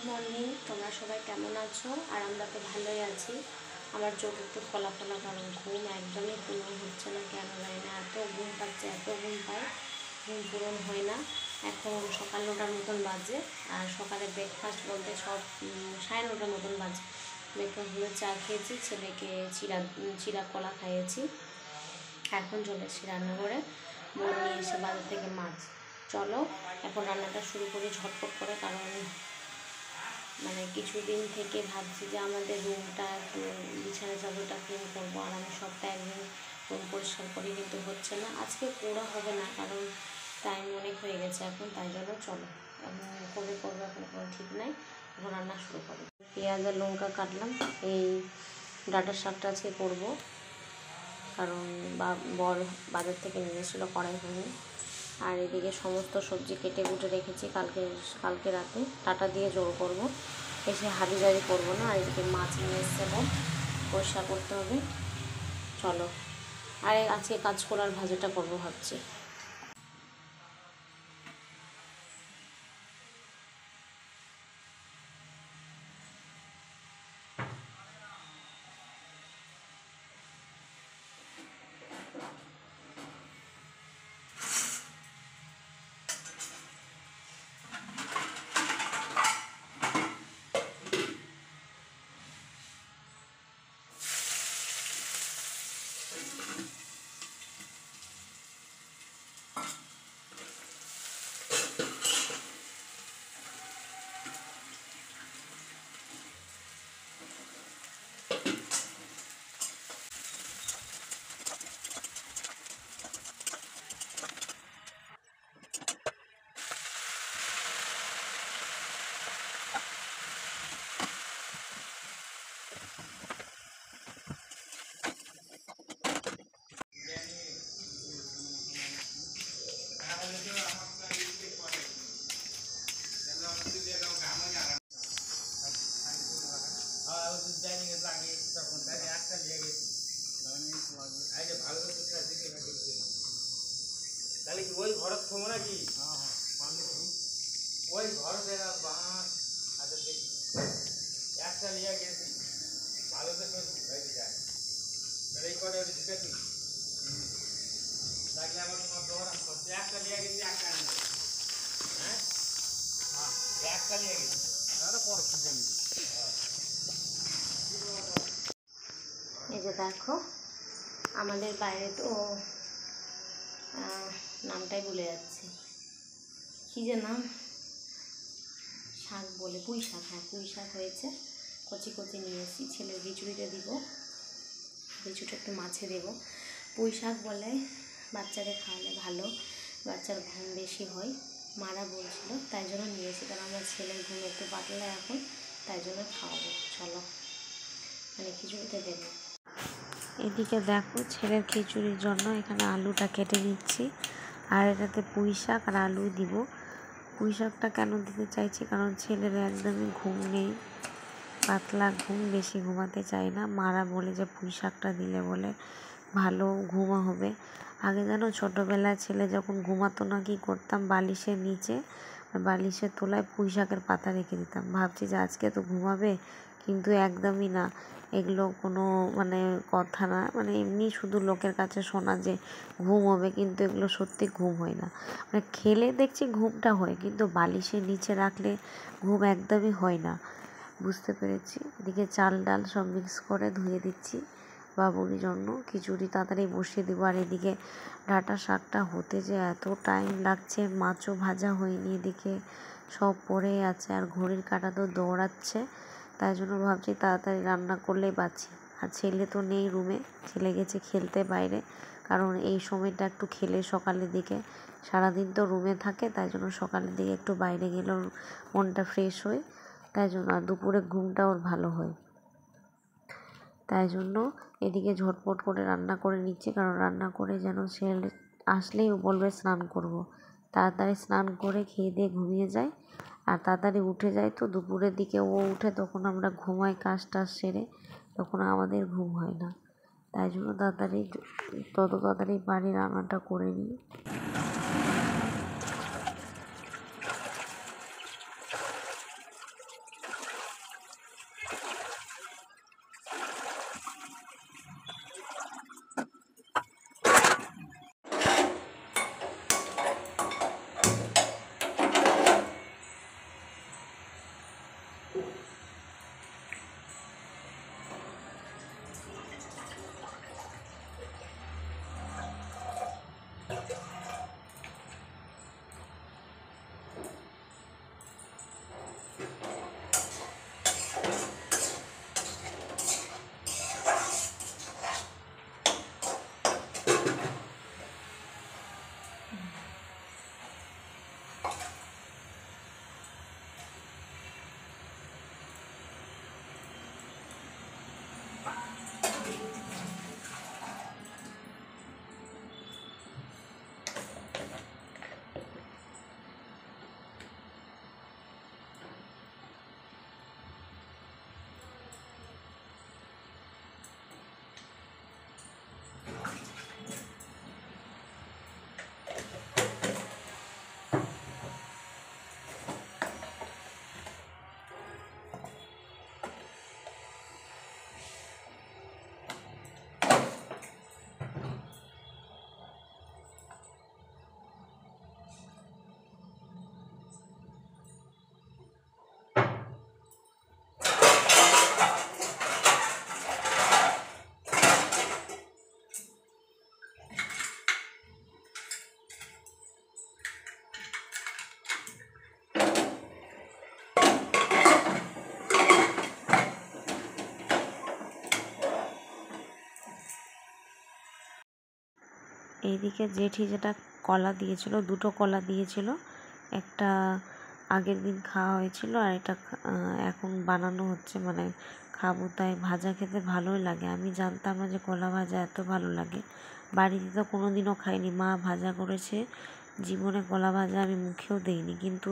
Morning, তোমরা সবাই কেমন আছো? আর আমরা তো ভালোই আছি। আমার চোখ একটু ফলা ফলা, কারণ ঘুম একদমই পূরণ হচ্ছে না, কেন জানি না। এত ঘুম পাচ্ছে, এত ঘুম পায়, ঘুম পূরণ হয় না। এখন সকাল 9টার মতন বাজে, আর সকালে ব্রেকফাস্ট বলতে সব 9:30 মতন বাজে। ব্রেকফাস্টগুলো চা খেয়েছি, ছেলেকে চিরা কলা খাইয়েছি। এখন চলে এসেছি রান্নাঘরে, বোন নিয়ে এসে বাজার থেকে মাছ। চলো এখন রান্নাটা শুরু করি ঝটপট করে, কারণ কিছুদিন থেকে ভাবছি যে আমাদের রুমটা একটু বিছানা চাদরটা ক্লিন করবো, আর আমি সপ্তাহে একদিন রুম পরিষ্কার করি, কিন্তু হচ্ছে না। আজকে করা হবে না, কারণ টাইম অনেক হয়ে গেছে এখন, তাই জন্য চলো কবে করবো এখন কোনো ঠিক নাই। এখন রান্না শুরু করি। পেঁয়াজ আর লঙ্কা কাটলাম, এই ডাঁটার শাকটা আজকে করবো, কারণ বর বাজার থেকে নিয়ে এসেছিলো, কড়াই হয়নি। আর এদিকে সমস্ত সবজি কেটে কুটে রেখেছি, কালকে রাতে টাটা দিয়ে জোর করব, এসে হাঁড়ি জারি করবো না। আর এদিকে মাছ নিয়ে এসছে, পরিষ্কার করতে হবে। চলো, আর আজকে কাজ করার ভাজাটা করবো ভাবছি। তাহলে কি ওই ঘর থমো নাকি? ওই ঘর দেওয়া বাঁশ। আচ্ছা দেখি একটা নিয়ে গেছি, ভালো তো হয়ে যায়। তাহলে এই কটা ঢুকে তুই লাগলে আবার তোমার দোহরাম করছে। একটা নিয়ে গেছি, একটা নিয়ে হ্যাঁ একটা নিয়ে গেছি, পর এই যে দেখো, আমাদের বাইরে তো নামটাই ভুলে যাচ্ছি, কী যে নাম, শাক বলে, পুঁই শাক। হ্যাঁ, পুঁই শাক হয়েছে, কচি কচি নিয়ে এসেছি। ছেলের খিচুড়িতে দিব, খিচুড়িটা একটু মাছে দেবো। পুঁই শাক বলে বাচ্চাদের খাওয়ালে ভালো, বাচ্চার ঘুম বেশি হয়, মারা বলছিল, তাই জন্য নিয়ে এসেছি। কারণ আমার ছেলের ঘুম একটু পাতলা এখন, তাই জন্য খাওয়াবো। চলো, খিচুড়িতে দেবো। এদিকে দেখো, ছেলের খিচুড়ির জন্য এখানে আলুটা কেটে নিচ্ছি, আর এটাতে পুঁই শাক আর আলুই দিব। পুঁই শাকটা কেন দিতে চাইছি, কারণ ছেলের একদমই ঘুম নেই, পাতলা ঘুম, বেশি ঘুমাতে চাই না। মারা বলে যে পুঁই শাকটা দিলে বলে ভালো ঘুম হবে। আগে জানো, ছোটোবেলায় ছেলে যখন ঘুমাতো না, কি করতাম, বালিশের নিচে বালিশের তলায় পুঁই শাকের পাতা রেখে দিতাম। ভাবছি যে আজকে তো ঘুমাবে, কিন্তু একদমই না। এগুলো কোনো কথা না, এমনি শুধু লোকের কাছে শোনা যে ঘুম হবে, কিন্তু এগুলো সত্যি ঘুম হয় না। খেলে দেখছি ঘুমটা হয়, কিন্তু বালিশের নিচে রাখলে ঘুম একদমই হয় না। বুঝতে পেরেছি। এদিকে চাল ডাল সব মিক্স করে ধুয়ে দিচ্ছি বাবুর জন্য, খিচুড়ি তাড়াতাড়ি বসিয়ে দেবো। আর এদিকে ডাঁটা শাকটা হতে যে এত টাইম লাগছে, মাছও ভাজা হয়নি, এদিকে সব পড়ে আছে, আর ঘড়ির কাঁটা তো দৌড়াচ্ছে, তাই জন্য ভাবছি তাড়াতাড়ি রান্না করলেই বাঁচি। আর ছেলে তো নেই রুমে, ছেলে গেছে খেলতে বাইরে, কারণ এই সময়টা একটু খেলে সকালের দিকে, সারাদিন তো রুমে থাকে, তাই জন্য সকালের দিকে একটু বাইরে গেলেও মনটা ফ্রেশ হয়, তাই জন্য। আর দুপুরে ঘুমটা ওর ভালো হয়, তাই জন্য এদিকে ঝটপট করে রান্না করে নিচ্ছি, কারণ রান্না করে যেন ছেলে আসলেই ও বলবে স্নান করব। তাড়াতাড়ি স্নান করে খেয়ে দিয়ে ঘুমিয়ে যায়, আর তাড়াতাড়ি উঠে যায়। তো দুপুরের দিকে ও উঠে, তখন আমরা ঘুমাই কাজ টাজ সেরে, তখন আমাদের ঘুম হয় না, তাই জন্য তত তাড়াতাড়ি পারি রান্নাটা করে নিই। এইদিকে জেঠি যেটা কলা দিয়েছিল, 2টো কলা দিয়েছিল, একটা আগের দিন খাওয়া হয়েছিল আর এটা এখন বানানো হচ্ছে, মানে খাবো। তাই ভাজা খেতে ভালোই লাগে। আমি জানতাম না যে কলা ভাজা এত ভালো লাগে, বাড়িতে তো কোনোদিনও খাইনি। মা ভাজা করেছে, জীবনে কলা ভাজা আমি মুখেও দিইনি, কিন্তু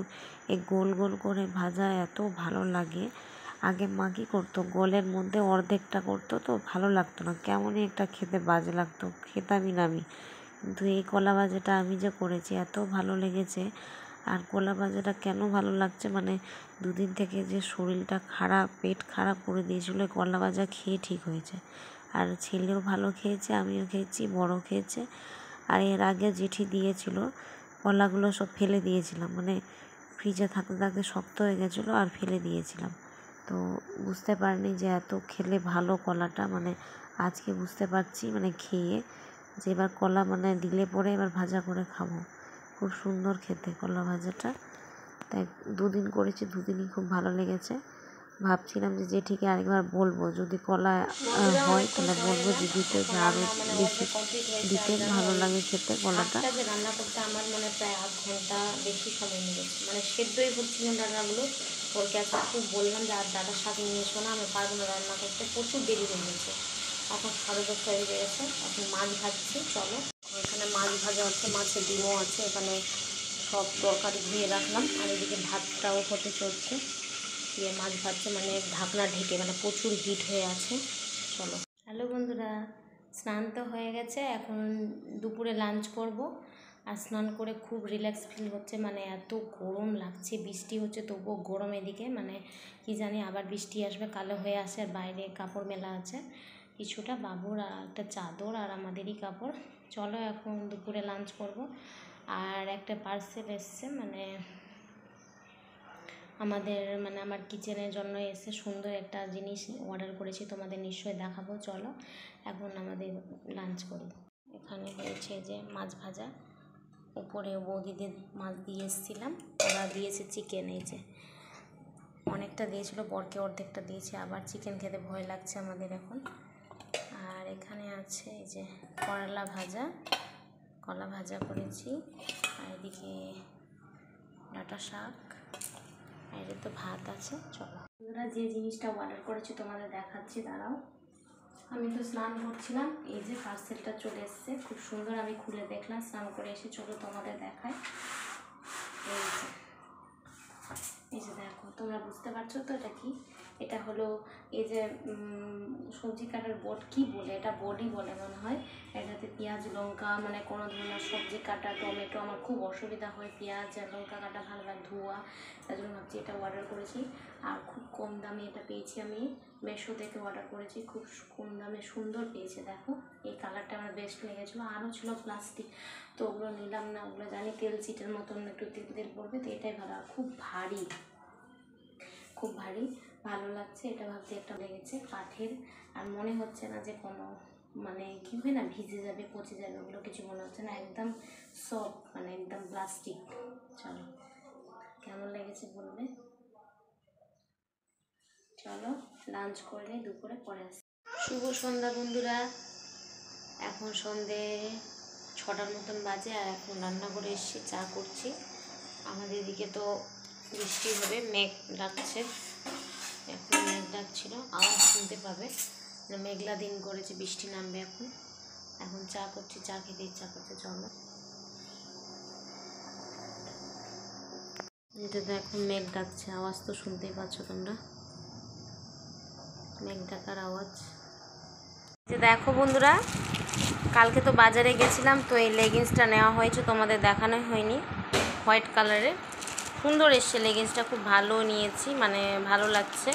এই গোল গোল করে ভাজা এত ভালো লাগে। আগে মা কী করতো, গোলের মধ্যে অর্ধেকটা করতো, তো ভালো লাগতো না, কেমনই একটা খেতে বাজে লাগতো, খেতামই না আমি। কিন্তু এই কলা ভাজাটা আমি যে করেছি এত ভালো লেগেছে। আর কলা ভাজাটা কেন ভালো লাগছে, মানে 2 দিন থেকে যে শরীরটা খারাপ, পেট খারাপ করে দিয়েছিল, কলা ভাজা খেয়ে ঠিক হয়েছে। আর ছেলেও ভালো খেয়েছে, আমিও খেয়েছি, বড় খেয়েছে। আর এর আগে জেঠি দিয়েছিল, কলাগুলো সব ফেলে দিয়েছিলাম, মানে ফ্রিজে থাকতে থাকতে শক্ত হয়ে গেছিলো আর ফেলে দিয়েছিলাম। তো বুঝতে পারিনি যে এত খেলে ভালো কলাটা, মানে আজকে বুঝতে পারছি, মানে খেয়ে, যে এবার কলা মানে দিলে পরে এবার ভাজা করে খাবো। খুব সুন্দর খেতে কলা ভাজাটা। তাই 2 দিন করেছি, 2 দিনই খুব ভালো লেগেছে। ভাবছিলাম যে জেঠিকে আরেকবার বলবো, যদি কলা হয় তাহলে বলবো যে দিতে, যে আরও বেশি দিতে, ভালো লাগে খেতে কলাটা। যে রান্না করতে আমার মানে প্রায় 1/2 ঘন্টা বেশি সময় লেগেছে, মানে সেদ্ধই হচ্ছিল রান্নাগুলো। ওর কাছে খুব বললাম যে আর দাদার সাথে নিয়ে এসো না, আমি পারবো না রান্না করতে, প্রচুর দেরি হয়ে গেছে। এখন 10:30 হয়ে গেছে, এখন মাছ ভাজছি, চলো। এখানে মাছ ভাজা হচ্ছে, মাছের ডিমও আছে, এখানে সব তরকারি ধুয়ে রাখলাম। আর এদিকে ভাতটাও হতে চলছে, দিয়ে মাছ ভাজছে, মানে ঢাকনা ঢেকে, মানে প্রচুর হিট হয়ে আছে। চলো। হ্যালো বন্ধুরা, স্নান তো হয়ে গেছে, এখন দুপুরে লাঞ্চ করব। আর স্নান করে খুব রিল্যাক্স ফিল হচ্ছে, মানে এত গরম লাগছে, বৃষ্টি হচ্ছে তবুও গরম। এদিকে মানে কি জানি আবার বৃষ্টি আসবে, কালো হয়ে আসে। আর বাইরে কাপড় মেলা আছে কিছুটা, বাবুর আর একটা চাদর আর আমাদেরই কাপড়। চলো এখন দুপুরে লাঞ্চ করব। আর একটা পার্সেল এসছে, মানে আমার কিচেনের জন্য এসে, সুন্দর একটা জিনিস অর্ডার করেছি, তোমাদের নিশ্চয়ই দেখাবো। চলো এখন আমাদের লাঞ্চ করি। এখানে হয়েছে যে মাছ ভাজা, উপরে বৌদিদের মাছ দিয়ে এসেছিলাম, ওরা দিয়েছে চিকেন। এই যে অনেকটা দিয়েছিল, বরকে অর্ধেকটা দিয়েছে, আবার চিকেন খেতে ভয় লাগছে আমাদের এখন। আর এখানে আছে এই যে করলা ভাজা, কলা ভাজা করেছি, আর এদিকে ডাঁটা শাক, আর তো ভাত আছে। চলো বন্ধুরা, যে জিনিসটা অর্ডার করেছি তোমাদের দেখাচ্ছি, দাঁড়াও। আমি তো স্নান করছিলাম, এই যে পার্সেলটা চলে এসছে, খুব সুন্দর। আমি খুলে দেখলাম স্নান করে এসে, চলো তোমাদের দেখাই। এই যে দেখো, তোমরা বুঝতে পারছো তো এটা কি? এটা হলো এই যে সবজি কাটার বোর্ড, কি বলে এটা, বোর্ডই বলে মনে হয়। এটাতে পেঁয়াজ লঙ্কা, মানে কোনো ধরনের সবজি কাটা, টমেটো, আমার খুব অসুবিধা হয় পেঁয়াজ আর লঙ্কা কাটা ভালোভাবে ধোয়া, তার জন্য ভাবছি এটা অর্ডার করেছি। আর খুব কম দামে এটা পেয়েছি, আমি মেশো থেকে অর্ডার করেছি, খুব কম দামে সুন্দর পেয়েছে। দেখো এই কালারটা আমার বেস্ট লেগেছিলো। আরও ছিল প্লাস্টিক, তো ওগুলো নিলাম না, ওগুলো জানি তেল চিটের মতন একটু তেল তেল পড়বে, তো এটাই ভালো। আর খুব ভারী, খুব ভারী, ভালো লাগছে। এটা ভাবতে একটা লেগেছে কাঠের, আর মনে হচ্ছে না যে কোনো মানে কী হয় না, ভিজে যাবে, পচে যাবে, ওগুলো কিছু মনে হচ্ছে না, একদম সফট, মানে একদম প্লাস্টিক। চলো কেমন লেগেছে বলবে। চলো লাঞ্চ করলে দুপুরে পরে আসি। শুভ সন্ধ্যা বন্ধুরা, এখন সন্ধে 6টার মতন বাজে, আর এখন রান্না করে এসেছি, চা করছি। আমাদের এদিকে তো বৃষ্টি হবে, মেঘ ডাকছে, এখন মেঘ ডাকছিল, আওয়াজ শুনতে পাবে, মেঘলা দিন করেছে, বৃষ্টি নামবে এখন। এখন চা করছি, চা খেতে ইচ্ছা করছে। চলো, এটা তো এখন মেঘ ডাকছে, আওয়াজ তো শুনতেই পাচ্ছ তোমরা, মেঘ ডাকার আওয়াজ। দেখো বন্ধুরা, কালকে তো বাজারে গেছিলাম, তো এই লেগিংসটা নেওয়া হয়েছে, তোমাদের দেখানো হয়নি, হোয়াইট কালারের, সুন্দর এসছে লেগিংসটা, খুব ভালো নিয়েছি, মানে ভালো লাগছে।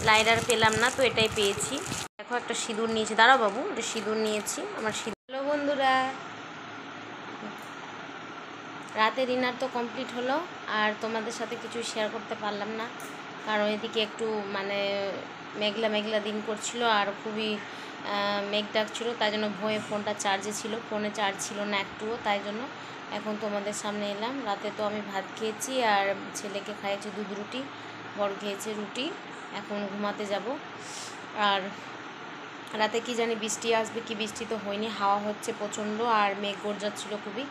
লাইডার পেলাম না, তো এটাই পেয়েছি। দেখো একটা সিঁদুর নিয়েছি, দাঁড়াও বাবু, এটা সিঁদুর নিয়েছি, আমার সিঁদুর। হ্যালো বন্ধুরা, রাতে ডিনার তো কমপ্লিট হলো, আর তোমাদের সাথে কিছু শেয়ার করতে পারলাম না, কারণ এদিকে একটু মানে মেঘলা মেঘলা দিন করছিল, আর খুবই মেঘ ডাকছিল, তাই জন্য ভয়ে ফোনটা চার্জে ছিল, ফোনে চার্জ ছিল না একটুও, তাই জন্য এখন তোমাদের সামনে এলাম। রাতে তো আমি ভাত খেয়েছি, আর ছেলেকে খাইয়েছি দুধ রুটি, বড় খেয়েছে রুটি। এখন ঘুমাতে যাব। আর রাতে কি জানি বৃষ্টি আসবে কি, বৃষ্টি তো হয়নি, হাওয়া হচ্ছে প্রচণ্ড আর মেঘ গর্জাচ্ছিল খুবই।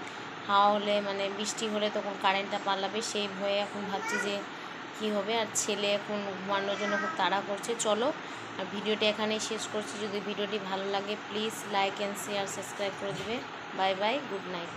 হাওয়া হলে মানে বৃষ্টি হলে তখন কারেন্টটা পালাবে, সেই ভয়ে এখন ভাবছি যে কি হবে। আর ছেলে এখন ঘুমানোর জন্য খুব তাড়া করছে। চলো আর ভিডিওটি এখানেই শেষ করছি। যদি ভিডিওটি ভালো লাগে please like and share subscribe করে দেবে। Bye bye, good night.